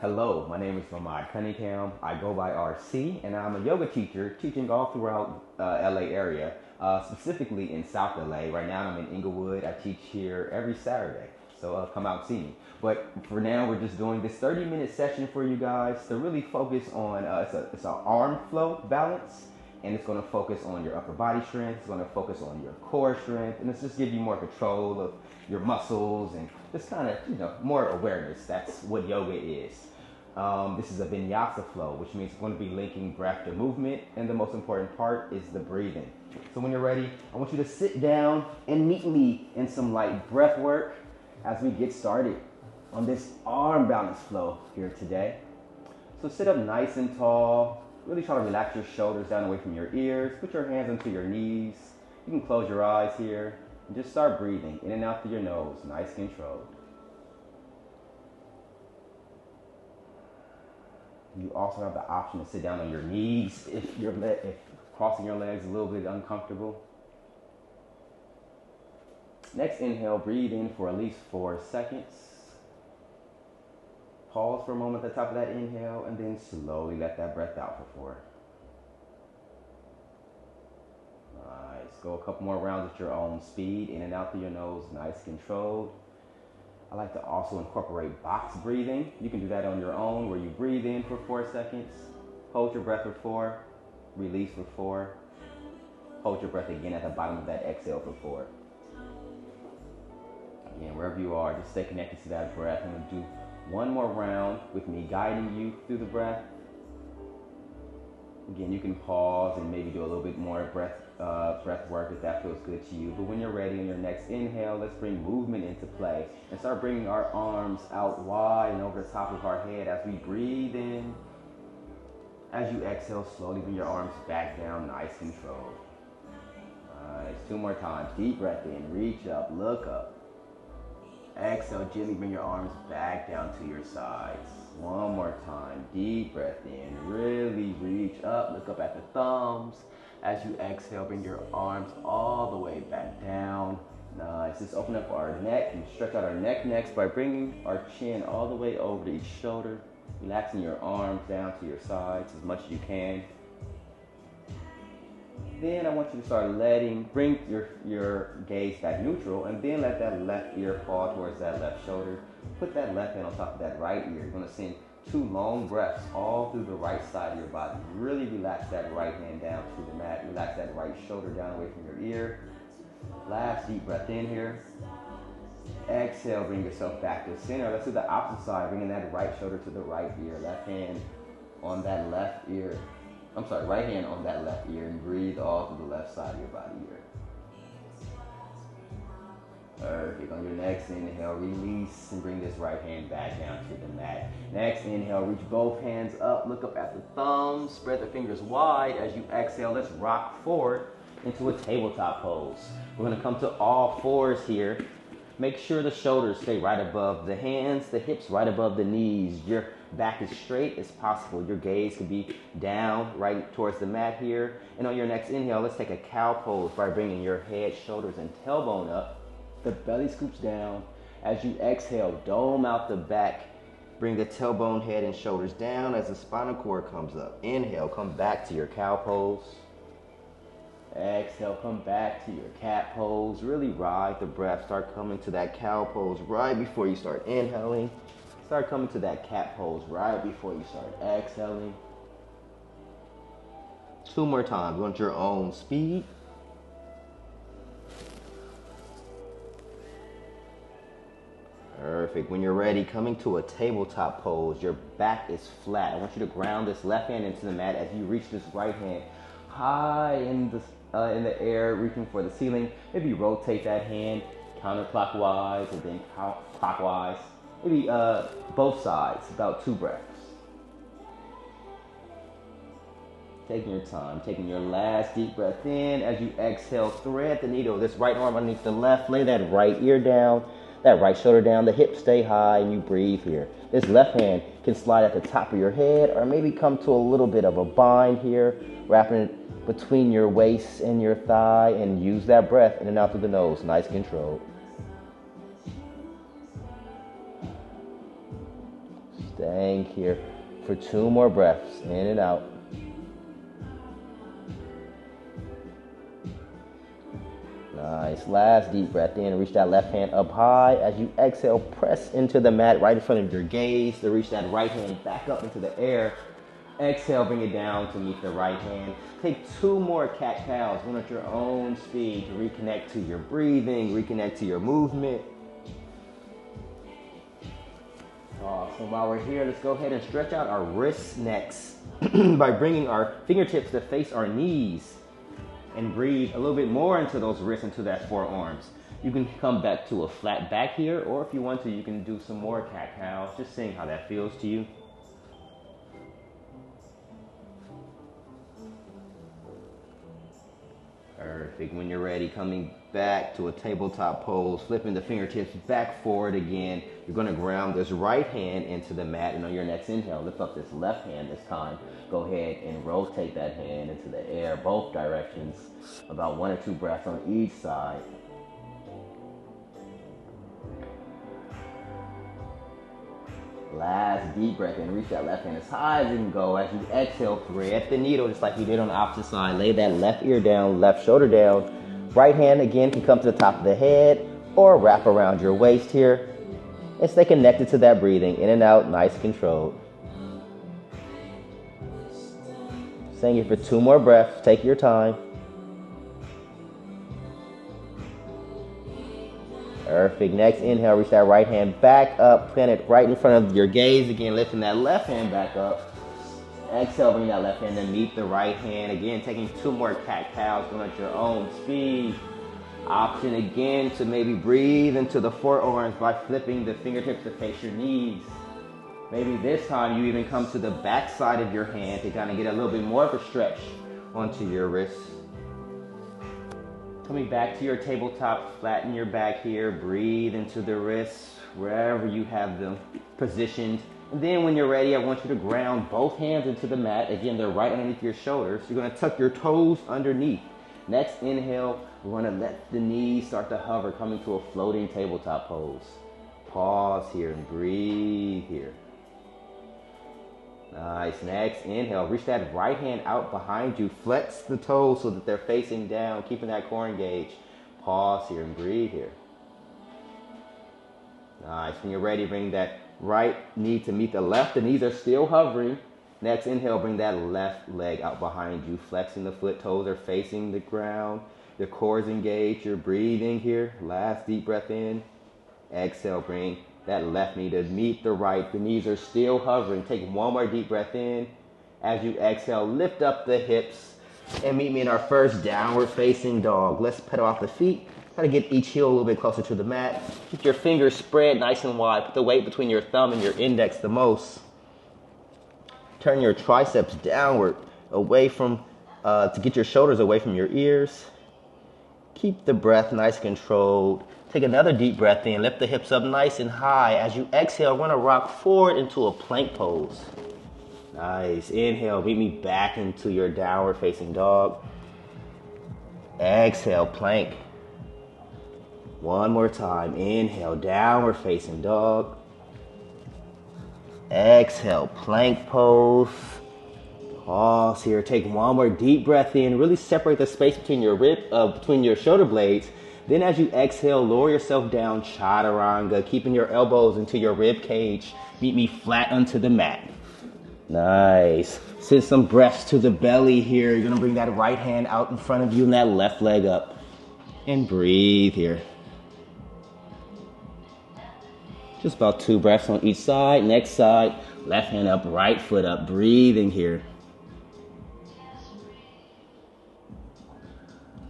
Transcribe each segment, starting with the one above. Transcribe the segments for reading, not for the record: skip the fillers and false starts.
Hello, my name is Ramad Cunningham. I go by RC, and I'm a yoga teacher teaching all throughout LA area, specifically in South LA. Right now, I'm in Inglewood. I teach here every Saturday, so come out and see me. But for now, we're just doing this 30-minute session for you guys to really focus on. It's an arm flow balance, and it's going to focus on your upper body strength. It's going to focus on your core strength, and it's just give you more control of your muscles and just kind of more awareness. That's what yoga is. This is a Vinyasa flow, which means we're going to be linking breath to movement, and the most important part is the breathing. So when you're ready, I want you to sit down and meet me in some light breath work as we get started on this arm balance flow here today. So sit up nice and tall. Really try to relax your shoulders down away from your ears. Put your hands into your knees. You can close your eyes here and just start breathing in and out through your nose, nice controlled. You also have the option to sit down on your knees if crossing your legs is a little bit uncomfortable. Next inhale, breathe in for at least 4 seconds. Pause for a moment at the top of that inhale, and then slowly let that breath out for 4. Nice. Go a couple more rounds at your own speed, in and out through your nose, nice controlled. I like to also incorporate box breathing. You can do that on your own, where you breathe in for 4 seconds, hold your breath for 4, release for 4, hold your breath again at the bottom of that exhale for 4. Again, wherever you are, just stay connected to that breath. I'm going to do one more round with me guiding you through the breath. Again, you can pause and maybe do a little bit more breath work if that feels good to you. But when you're ready on your next inhale, let's bring movement into play and start bringing our arms out wide and over the top of our head as we breathe in. As you exhale, slowly bring your arms back down, nice control. Nice. 2 more times. Deep breath in, reach up, look up. Exhale, gently bring your arms back down to your sides. 1 more time. Deep breath in. Really reach up. Look up at the thumbs. As you exhale, bring your arms all the way back down. Nice. Just open up our neck and stretch out our neck next by bringing our chin all the way over to each shoulder. Relaxing your arms down to your sides as much as you can. Then I want you to start bring your gaze back neutral, and then let that left ear fall towards that left shoulder. Put that left hand on top of that right ear. You're going to send 2 long breaths all through the right side of your body. Really relax that right hand down to the mat. Relax that right shoulder down away from your ear. Last deep breath in here. Exhale, bring yourself back to center. Let's do the opposite side, bringing that right shoulder to the right ear. Left hand on that left ear. Right hand on that left ear, and breathe all through the left side of your body here. Perfect. On your next inhale, release and bring this right hand back down to the mat. Next inhale, reach both hands up, look up at the thumbs, spread the fingers wide. As you exhale, let's rock forward into a tabletop pose. We're going to come to all 4s here. Make sure the shoulders stay right above the hands, the hips right above the knees. Your back as straight as possible. Your gaze could be down right towards the mat here. And on your next inhale, let's take a cow pose by bringing your head, shoulders, and tailbone up. The belly scoops down. As you exhale, dome out the back. Bring the tailbone, head, and shoulders down as the spinal cord comes up. Inhale, come back to your cow pose. Exhale, come back to your cat pose. Really ride the breath. Start coming to that cow pose right before you start inhaling. Start coming to that cat pose right before you start exhaling. 2 more times. You want your own speed. Perfect. When you're ready, coming to a tabletop pose, your back is flat. I want you to ground this left hand into the mat as you reach this right hand high in the air, reaching for the ceiling. Maybe rotate that hand counterclockwise and then clockwise. Maybe both sides, about 2 breaths. Taking your time, taking your last deep breath in. As you exhale, thread the needle. This right arm underneath the left. Lay that right ear down, that right shoulder down. The hips stay high, and you breathe here. This left hand can slide at the top of your head, or maybe come to a little bit of a bind here, wrapping it between your waist and your thigh, and use that breath in and out through the nose. Nice control. Staying here for 2 more breaths, in and out. Nice. Last deep breath in. Reach that left hand up high. As you exhale, press into the mat right in front of your gaze to reach that right hand back up into the air. Exhale, bring it down to meet the right hand. Take 2 more cat-cows, one at your own speed to reconnect to your breathing, reconnect to your movement. Awesome. While we're here, let's go ahead and stretch out our wrists next by bringing our fingertips to face our knees and breathe a little bit more into those wrists, into that forearms. You can come back to a flat back here, or if you want to, you can do some more cat-cows, just seeing how that feels to you. Perfect. When you're ready, coming back to a tabletop pose, flipping the fingertips back forward again. You're going to ground this right hand into the mat, and on your next inhale, lift up this left hand this time. Go ahead and rotate that hand into the air, both directions, about 1 or 2 breaths on each side. Last deep breath in. Reach that left hand as high as you can go. As you exhale, thread the needle just like you did on the opposite side. Lay that left ear down, left shoulder down. Right hand again can come to the top of the head or wrap around your waist here. And stay connected to that breathing. In and out, nice and controlled. Staying here for 2 more breaths. Take your time. Perfect. Next inhale, reach that right hand back up, plant it right in front of your gaze. Again, lifting that left hand back up. Exhale, bring that left hand to meet the right hand. Again, taking 2 more cat-cows, going at your own speed. Option again to maybe breathe into the forearms by flipping the fingertips to face your knees. Maybe this time you even come to the back side of your hand to kind of get a little bit more of a stretch onto your wrists. Coming back to your tabletop, flatten your back here, breathe into the wrists, wherever you have them positioned. And then when you're ready, I want you to ground both hands into the mat. Again, they're right underneath your shoulders. You're gonna tuck your toes underneath. Next inhale, we're gonna let the knees start to hover, coming to a floating tabletop pose. Pause here and breathe here. Nice. Next inhale, reach that right hand out behind you. Flex the toes so that they're facing down, keeping that core engaged. Pause here and breathe here. Nice. When you're ready, bring that right knee to meet the left. The knees are still hovering. Next inhale, bring that left leg out behind you. Flexing the foot, toes are facing the ground. The core is engaged. You're breathing here. Last deep breath in. Exhale, bring that left knee to meet the right. The knees are still hovering. Take 1 more deep breath in. As you exhale, lift up the hips and meet me in our first downward facing dog. Let's pedal off the feet. Try to get each heel a little bit closer to the mat. Keep your fingers spread nice and wide. Put the weight between your thumb and your index the most. Turn your triceps downward away from, to get your shoulders away from your ears. Keep the breath nice and controlled. Take another deep breath in. Lift the hips up nice and high. As you exhale, we're going to rock forward into a plank pose. Nice. Inhale, meet me back into your downward facing dog. Exhale, plank. 1 more time. Inhale, downward facing dog. Exhale, plank pose. Pause here. Take 1 more deep breath in. Really separate the space between your shoulder blades. Then as you exhale, lower yourself down, chaturanga, keeping your elbows into your rib cage. Meet me flat onto the mat. Nice. Send some breaths to the belly here. You're gonna bring that right hand out in front of you and that left leg up. And breathe here. Just about 2 breaths on each side. Next side, left hand up, right foot up, breathing here.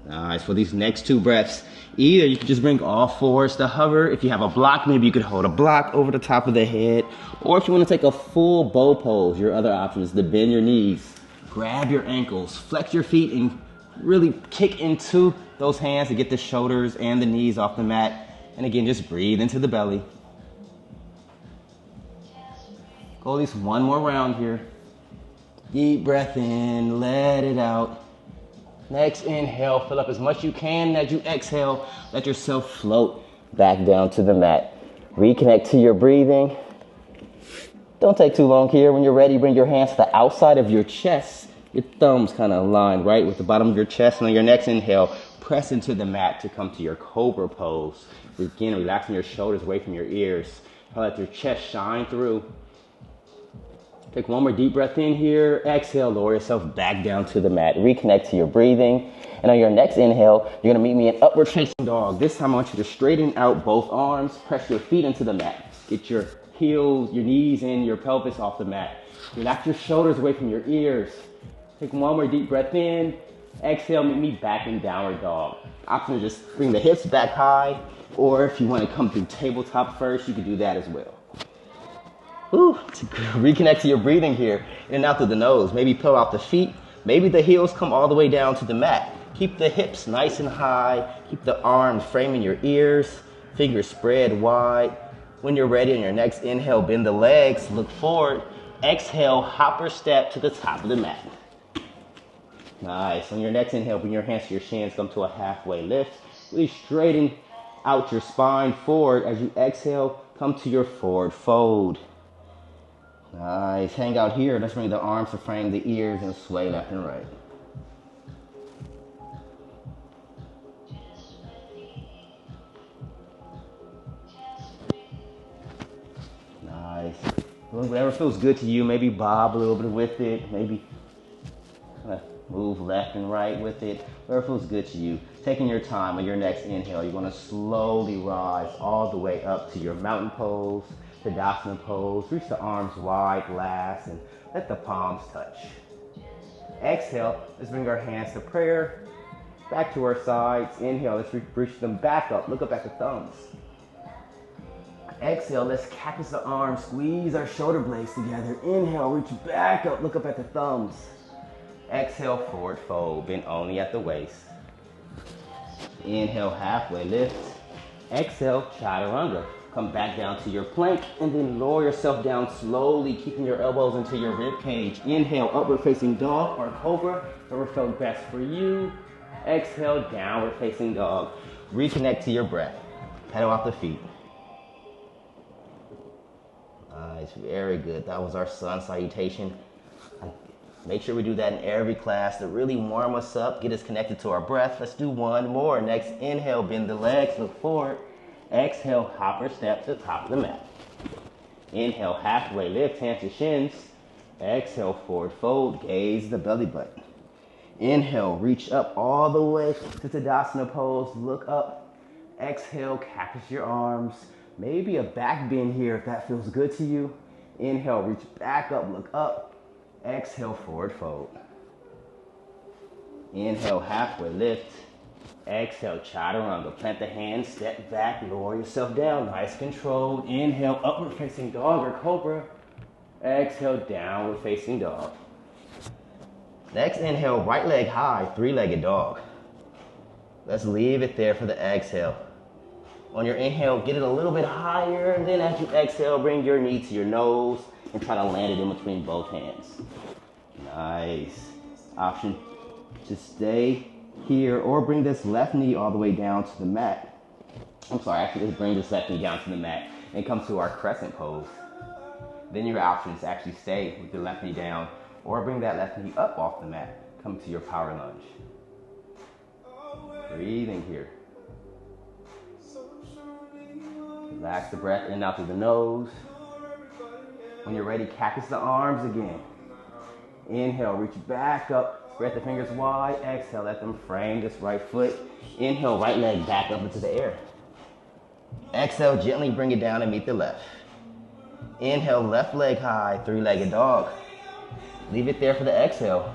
Nice. For these next 2 breaths, either you can just bring all fours to hover. If you have a block, maybe you could hold a block over the top of the head. Or if you want to take a full bow pose, your other option is to bend your knees, grab your ankles, flex your feet, and really kick into those hands to get the shoulders and the knees off the mat. And again, just breathe into the belly. Go at least 1 more round here. Deep breath in, let it out. Next inhale, fill up as much as you can. As you exhale, let yourself float back down to the mat. Reconnect to your breathing. Don't take too long here. When you're ready, bring your hands to the outside of your chest. Your thumbs kind of align right with the bottom of your chest. And on your next inhale, press into the mat to come to your cobra pose. Again, relaxing your shoulders away from your ears. Let your chest shine through. Take one more deep breath in here. Exhale, lower yourself back down to the mat. Reconnect to your breathing. And on your next inhale, you're gonna meet me in upward facing dog. This time I want you to straighten out both arms. Press your feet into the mat. Get your heels, your knees, and your pelvis off the mat. Relax your shoulders away from your ears. Take one more deep breath in. Exhale, meet me back in downward dog. Option to just bring the hips back high, or if you want to come through tabletop first, you can do that as well. Woo. To reconnect to your breathing here, in and out through the nose. Maybe peel off the feet. Maybe the heels come all the way down to the mat. Keep the hips nice and high. Keep the arms framing your ears. Fingers spread wide. When you're ready on your next inhale, bend the legs, look forward. Exhale, hopper step to the top of the mat. Nice. On your next inhale, bring your hands to your shins, come to a halfway lift. Really straighten out your spine forward. As you exhale, come to your forward fold. Nice. Hang out here. Let's bring the arms to frame the ears and sway left and right. Nice. Whatever feels good to you, maybe bob a little bit with it, maybe move left and right with it, whatever feels good to you. Taking your time on your next inhale, you're gonna slowly rise all the way up to your mountain pose, Tadasana pose. Reach the arms wide last and let the palms touch. Exhale, let's bring our hands to prayer, back to our sides. Inhale, let's reach them back up, look up at the thumbs. Exhale, let's cactus the arms, squeeze our shoulder blades together. Inhale, reach back up, look up at the thumbs. Exhale, forward fold, bend only at the waist. Inhale, halfway lift. Exhale, chaturanga. Come back down to your plank and then lower yourself down slowly, keeping your elbows into your rib cage. Inhale, upward facing dog or cobra, whatever felt best for you. Exhale, downward facing dog. Reconnect to your breath. Pedal off the feet. Nice, very good. That was our sun salutation. Make sure we do that in every class to really warm us up, get us connected to our breath. Let's do one more. Next inhale, bend the legs, look forward. Exhale, hopper step to the top of the mat. Inhale, halfway lift, hands to shins. Exhale, forward fold, gaze the belly button. Inhale, reach up all the way to Tadasana pose, look up. Exhale, cactus your arms. Maybe a back bend here if that feels good to you. Inhale, reach back up, look up. Exhale, forward fold. Inhale, halfway lift. Exhale, chaturanga. Plant the hands, step back, lower yourself down. Nice control. Inhale, upward facing dog or cobra. Exhale, downward facing dog. Next inhale, right leg high, three-legged dog. Let's leave it there for the exhale. On your inhale, get it a little bit higher, and then as you exhale, bring your knee to your nose and try to land it in between both hands. Nice. Option to stay here or bring this left knee all the way down to the mat. I'm sorry, actually just bring this left knee down to the mat and come to our crescent pose. Then your option is to actually stay with your left knee down or bring that left knee up off the mat. Come to your power lunge. Breathing here. Relax the breath in and out through the nose. When you're ready, cactus the arms again. Inhale, reach back up, spread the fingers wide. Exhale, let them frame this right foot. Inhale, right leg back up into the air. Exhale, gently bring it down and meet the left. Inhale, left leg high, three-legged dog. Leave it there for the exhale.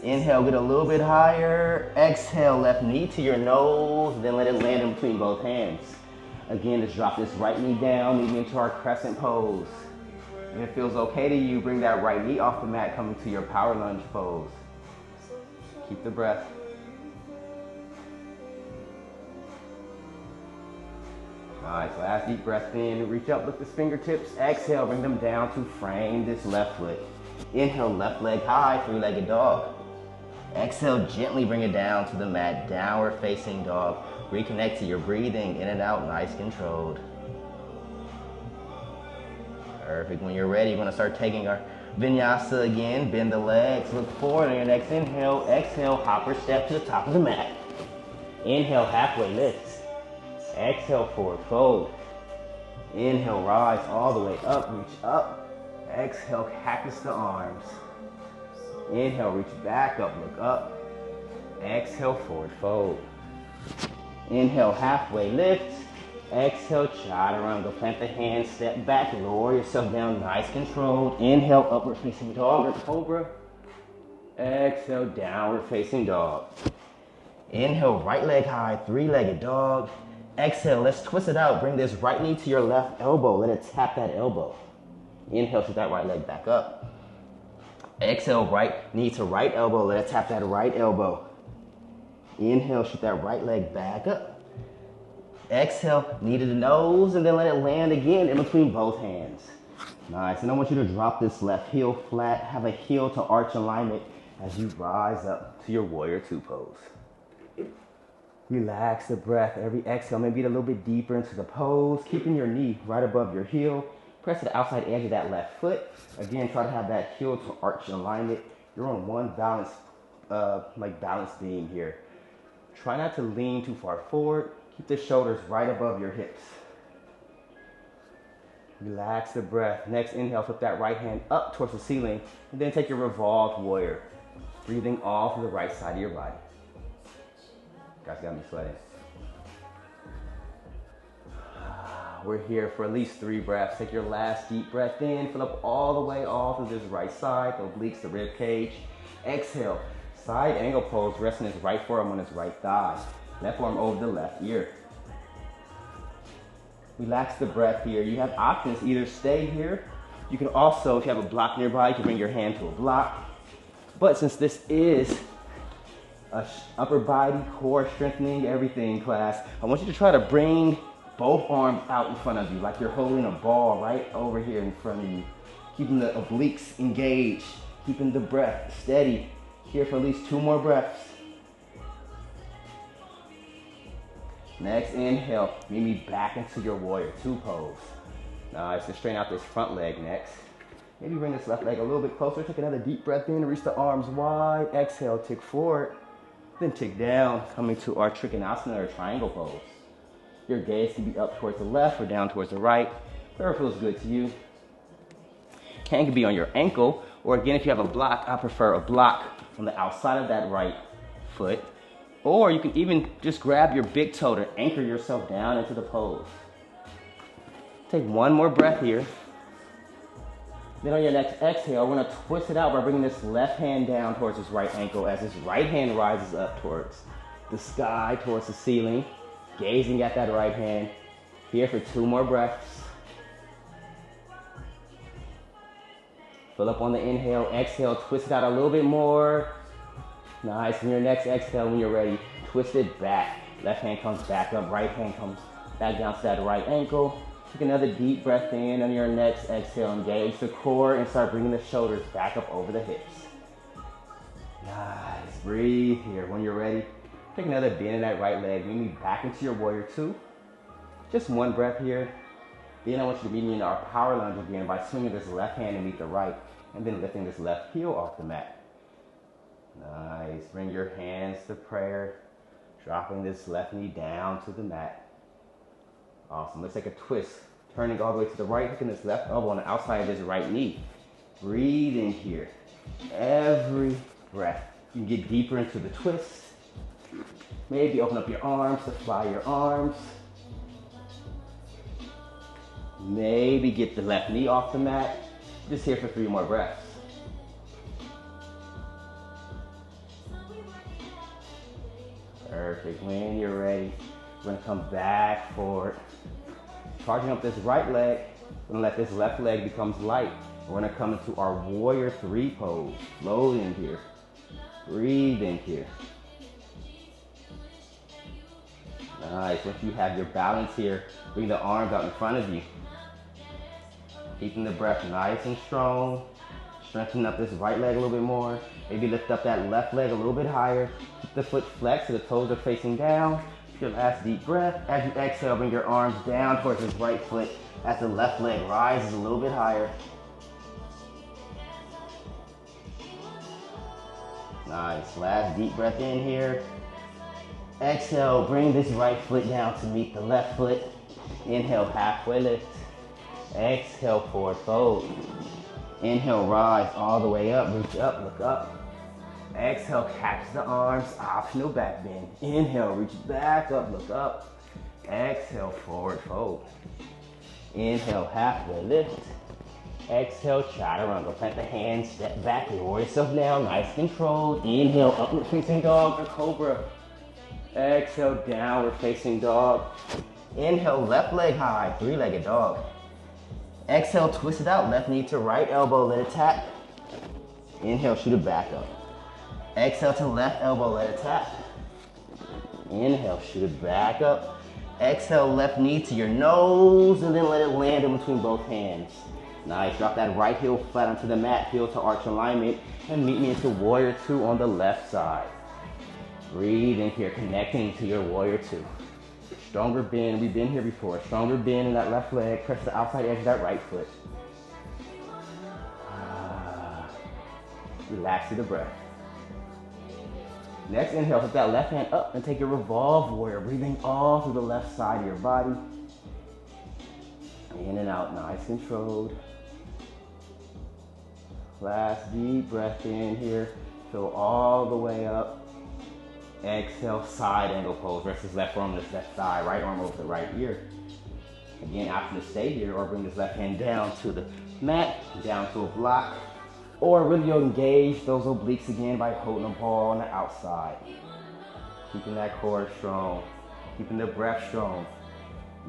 Inhale, get a little bit higher. Exhale, left knee to your nose, then let it land in between both hands. Again, just drop this right knee down, moving into our crescent pose. If it feels okay to you, bring that right knee off the mat, coming to your power lunge pose. Keep the breath. Nice, last deep breath in, reach up, lift the fingertips. Exhale, bring them down to frame this left foot. Inhale, left leg high, three-legged dog. Exhale, gently bring it down to the mat, downward facing dog. Reconnect to your breathing, in and out, nice controlled. Perfect. When you're ready, you're gonna start taking our Vinyasa again. Bend the legs, look forward on your next inhale. Exhale, hopper step to the top of the mat. Inhale, halfway lift. Exhale, forward fold. Inhale, rise all the way up, reach up. Exhale, cactus the arms. Inhale, reach back up, look up. Exhale, forward fold. Inhale, halfway lift. Exhale, chaturanga. Plant the hands, step back, lower yourself down, nice controlled. Inhale, upward facing dog or cobra. Exhale, downward facing dog. Inhale, right leg high, three-legged dog. Exhale, let's twist it out. Bring this right knee to your left elbow. Let it tap that elbow. Inhale, shoot that right leg back up. Exhale, right knee to right elbow. Let it tap that right elbow. Inhale, shoot that right leg back up. Exhale, knee to the nose, and then let it land again in between both hands. Nice, and I want you to drop this left heel flat. Have a heel to arch alignment as you rise up to your warrior two pose. Relax the breath. Every exhale, maybe a little bit deeper into the pose, keeping your knee right above your heel. Press to the outside edge of that left foot. Again, try to have that heel to arch alignment. You're on one balance, balance beam here. Try not to lean too far forward. Keep the shoulders right above your hips. Relax the breath. Next inhale, flip that right hand up towards the ceiling, and then take your revolved warrior. Breathing off of the right side of your body. Guys got me sweating. We're here for at least 3 breaths. Take your last deep breath in. Fill up all the way off of this right side, the obliques, the rib cage. Exhale, side angle pose, resting his right forearm on his right thigh. Left arm over the left ear. Relax the breath here. You have options, either stay here. You can also, if you have a block nearby, you can bring your hand to a block. But since this is a upper body, core strengthening, everything class, I want you to try to bring both arms out in front of you, like you're holding a ball right over here in front of you. Keeping the obliques engaged, keeping the breath steady. Here for at least 2 more breaths. Next inhale, meet me back into your warrior two pose. Nice, and straighten out this front leg next. Maybe bring this left leg a little bit closer. Take another deep breath in, reach the arms wide. Exhale, tick forward. Then tick down, coming to our Trikonasana or triangle pose. Your gaze can be up towards the left or down towards the right, whatever feels good to you. Hand can be on your ankle, or again, if you have a block, I prefer a block on the outside of that right foot. Or you can even just grab your big toe to anchor yourself down into the pose. Take 1 more breath here. Then on your next exhale, we're gonna twist it out by bringing this left hand down towards this right ankle as this right hand rises up towards the sky, towards the ceiling, gazing at that right hand. Here for 2 more breaths. Fill up on the inhale, exhale, twist it out a little bit more. Nice, and your next exhale, when you're ready, twist it back. Left hand comes back up, right hand comes back down to that right ankle. Take another deep breath in. On your next exhale, engage the core and start bringing the shoulders back up over the hips. Nice, breathe here. When you're ready, take another bend in that right leg. Meet me back into your warrior two. Just 1 breath here. Then I want you to meet me in our power lunge again by swinging this left hand to meet the right, and then lifting this left heel off the mat. Nice, bring your hands to prayer, dropping this left knee down to the mat. Awesome, let's take a twist, turning all the way to the right, hooking this left elbow on the outside of this right knee. Breathe in here. Every breath, you can get deeper into the twist. Maybe open up your arms to fly your arms. Maybe get the left knee off the mat. Just here for 3 more breaths. Perfect. When you're ready, we're gonna come back forward. Charging up this right leg. We're gonna let this left leg become light. We're gonna come into our warrior 3 pose. Float in here. Breathe in here. Nice. Once you have your balance here, bring the arms out in front of you. Keeping the breath nice and strong. Strengthen up this right leg a little bit more. Maybe lift up that left leg a little bit higher. Keep the foot flexed so the toes are facing down. Your last deep breath. As you exhale, bring your arms down towards this right foot. as the left leg rises a little bit higher. Nice, last deep breath in here. Exhale, bring this right foot down to meet the left foot. Inhale, halfway lift. Exhale, forward fold. Inhale, rise all the way up, reach up, look up. Exhale, catch the arms, optional back bend. Inhale, reach back up, look up. Exhale, forward fold. Inhale, halfway lift. Exhale, chaturanga. Plant the hands, step back, lower yourself down, nice controlled. Inhale, upward facing dog or cobra. Exhale, downward facing dog. Inhale, left leg high, three-legged dog. Exhale, twist it out, left knee to right elbow, let it tap. Inhale, shoot it back up. Exhale to left elbow, let it tap. Inhale, shoot it back up. Exhale, left knee to your nose, and then let it land in between both hands. Nice, drop that right heel flat onto the mat, heel to arch alignment, and meet me into warrior two on the left side. Breathe in here, connecting to your warrior two. Stronger bend, we've been here before. Stronger bend in that left leg, press the outside edge of that right foot. Relax through the breath. Next inhale, put that left hand up and take your revolve warrior, breathing all through the left side of your body. In and out, nice controlled. Last deep breath in here, fill all the way up. Exhale, side angle pose. Rest this left arm on this left thigh, right arm over the right ear. Again, option to stay here or bring this left hand down to the mat, down to a block. Or really engage those obliques again by holding the ball on the outside. Keeping that core strong, keeping the breath strong,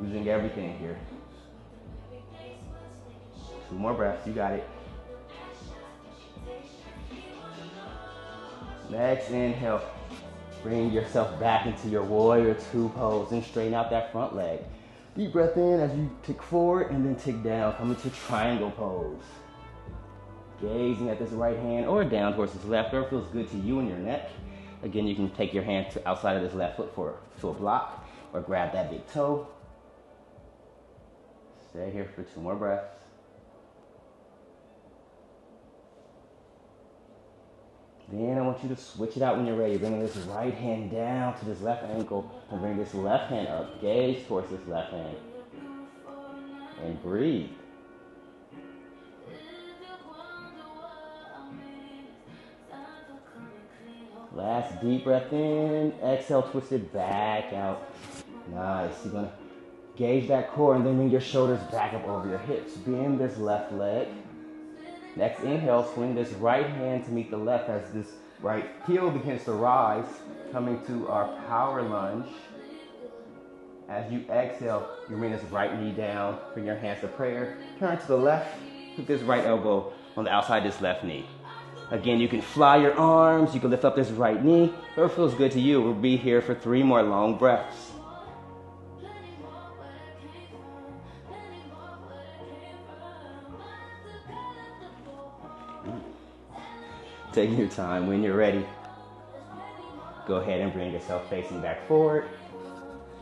using everything here. 2 more breaths, you got it. Next inhale, bring yourself back into your warrior two pose and straighten out that front leg. Deep breath in as you tick forward and then tick down, come into triangle pose. Gazing at this right hand or down towards this left, whatever feels good to you and your neck. Again, you can take your hand to outside of this left foot to a block or grab that big toe. Stay here for 2 more breaths. Then I want you to switch it out when you're ready. Bring this right hand down to this left ankle and bring this left hand up. Gaze towards this left hand. And breathe. Last deep breath in. Exhale, twist it back out. Nice. You're going to gauge that core and then bring your shoulders back up over your hips. Bend this left leg. Next inhale, swing this right hand to meet the left as this right heel begins to rise, coming to our power lunge. As you exhale, you bring this right knee down, bring your hands to prayer, turn to the left, put this right elbow on the outside of this left knee. Again, you can fly your arms, you can lift up this right knee, whatever feels good to you. We'll be here for 3 more long breaths. Taking your time. When you're ready, go ahead and bring yourself facing back forward.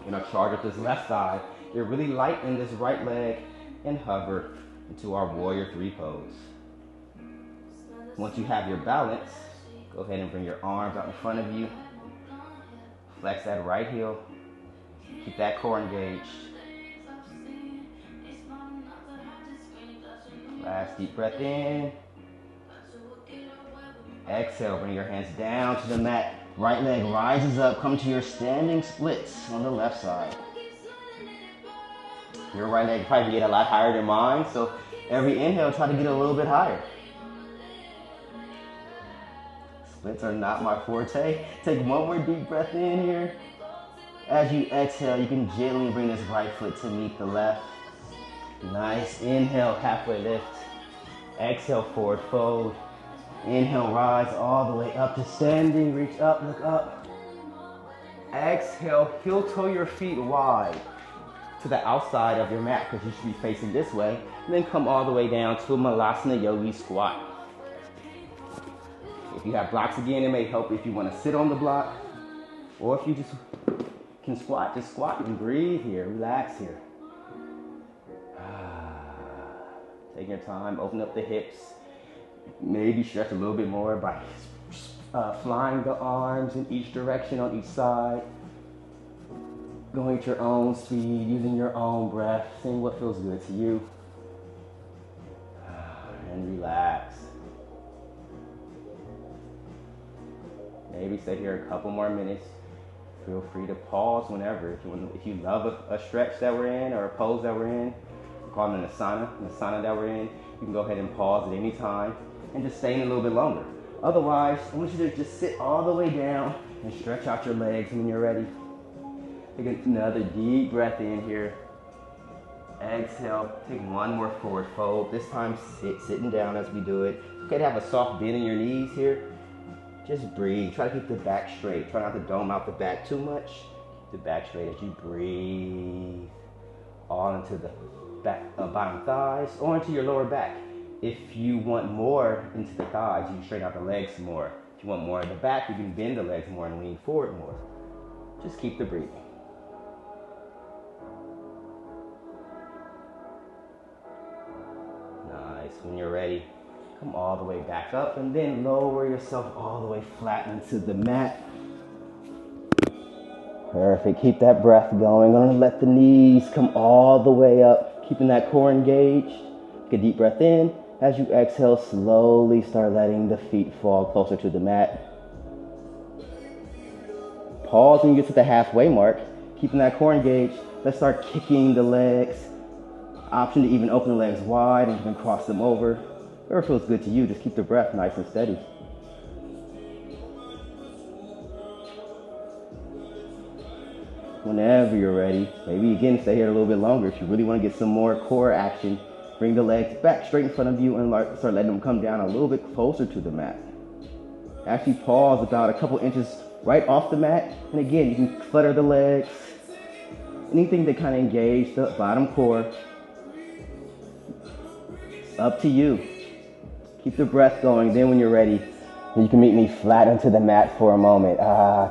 You're gonna charge up this left side. You're really light in this right leg and hover into our warrior 3 pose. Once you have your balance, go ahead and bring your arms out in front of you. Flex that right heel. Keep that core engaged. Last deep breath in. Exhale, bring your hands down to the mat. Right leg rises up, come to your standing splits on the left side. Your right leg probably get a lot higher than mine, so every inhale, try to get a little bit higher. Splits are not my forte. Take 1 more deep breath in here. As you exhale, you can gently bring this right foot to meet the left. Nice, inhale, halfway lift. Exhale, forward fold. Inhale, rise all the way up to standing. Reach up, look up. Exhale, heel toe your feet wide to the outside of your mat because you should be facing this way. And then come all the way down to a Malasana Yogi squat. If you have blocks again, it may help if you want to sit on the block. Or if you just can squat, just squat and breathe here. Relax here. Take your time, open up the hips. Maybe stretch a little bit more by flying the arms in each direction on each side. Going at your own speed, using your own breath, seeing what feels good to you. And relax. Maybe stay here a couple more minutes. Feel free to pause whenever. If you love a stretch that we're in or a pose that we're in, we call it an asana that we're in, you can go ahead and pause at any time and just stay in a little bit longer. Otherwise, I want you to just sit all the way down and stretch out your legs when you're ready. Take another deep breath in here. Exhale, take one more forward fold. This time sitting down as we do it. Okay to have a soft bend in your knees here. Just breathe. Try to keep the back straight. Try not to dome out the back too much. Keep the back straight as you breathe. All into the back, bottom thighs or into your lower back. If you want more into the thighs, you can straighten out the legs more. If you want more in the back, you can bend the legs more and lean forward more. Just keep the breathing. Nice. When you're ready, come all the way back up and then lower yourself all the way flat into the mat. Perfect. Keep that breath going. I'm going to let the knees come all the way up, keeping that core engaged. Take a deep breath in. As you exhale, slowly start letting the feet fall closer to the mat. Pause when you get to the halfway mark, keeping that core engaged. Let's start kicking the legs. Option to even open the legs wide and even cross them over. Whatever feels good to you, just keep the breath nice and steady. Whenever you're ready, maybe again stay here a little bit longer. If you really want to get some more core action, bring the legs back straight in front of you and start letting them come down a little bit closer to the mat. Actually pause about a couple inches right off the mat. And again, you can flutter the legs. Anything that kind of engage the bottom core. It's up to you. Keep the breath going. Then when you're ready, you can meet me flat onto the mat for a moment.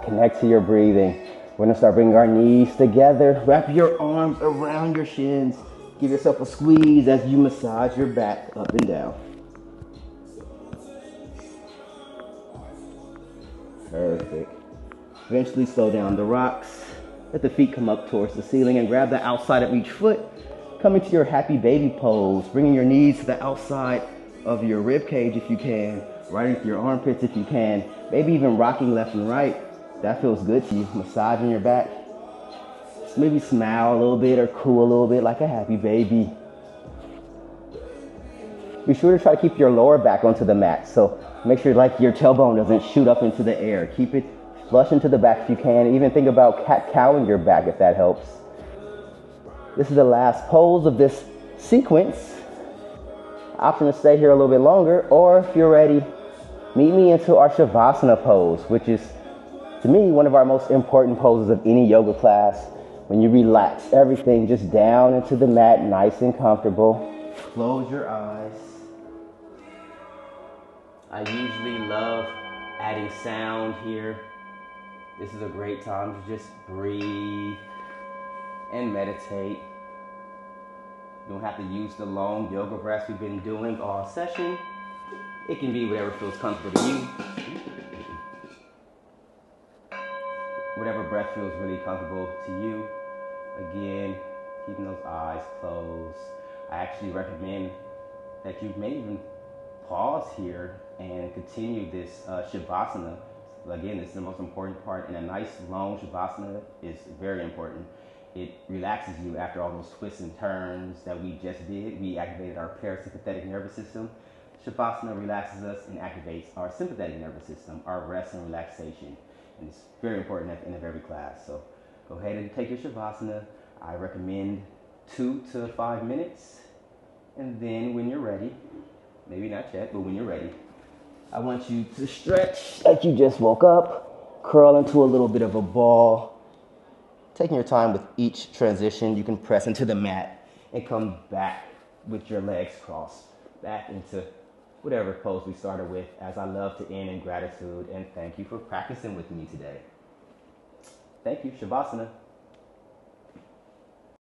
Connect to your breathing. We're gonna start bringing our knees together. Wrap your arms around your shins. Give yourself a squeeze as you massage your back up and down. Perfect. Eventually slow down the rocks. Let the feet come up towards the ceiling and grab the outside of each foot. Come into your happy baby pose, bringing your knees to the outside of your rib cage if you can, right into your armpits if you can, maybe even rocking left and right. That feels good to you. Massaging your back. Just maybe smile a little bit or coo a little bit like a happy baby. Be sure to try to keep your lower back onto the mat. So make sure like your tailbone doesn't shoot up into the air. Keep it flush into the back if you can. Even think about cat-cowing your back if that helps. This is the last pose of this sequence. Option to stay here a little bit longer, or if you're ready, meet me into our Shavasana pose, which is, to me, one of our most important poses of any yoga class. When you relax everything just down into the mat, nice and comfortable. Close your eyes. I usually love adding sound here. This is a great time to just breathe and meditate. You don't have to use the long yoga breaths we've been doing all session. It can be whatever feels comfortable to you. Whatever breath feels really comfortable to you. Again, keeping those eyes closed. I actually recommend that you may even pause here and continue this Shavasana. Again, this is the most important part, and a nice long Shavasana is very important. It relaxes you after all those twists and turns that we just did. We activated our parasympathetic nervous system. Shavasana relaxes us and activates our sympathetic nervous system, our rest and relaxation. And it's very important at the end of every class. So go ahead and take your Shavasana. I recommend 2 to 5 minutes. And then when you're ready, maybe not yet, but when you're ready, I want you to stretch like you just woke up, curl into a little bit of a ball. Taking your time with each transition, you can press into the mat and come back with your legs crossed, back into whatever pose we started with, as I love to end in gratitude and thank you for practicing with me today. Thank you, Shavasana.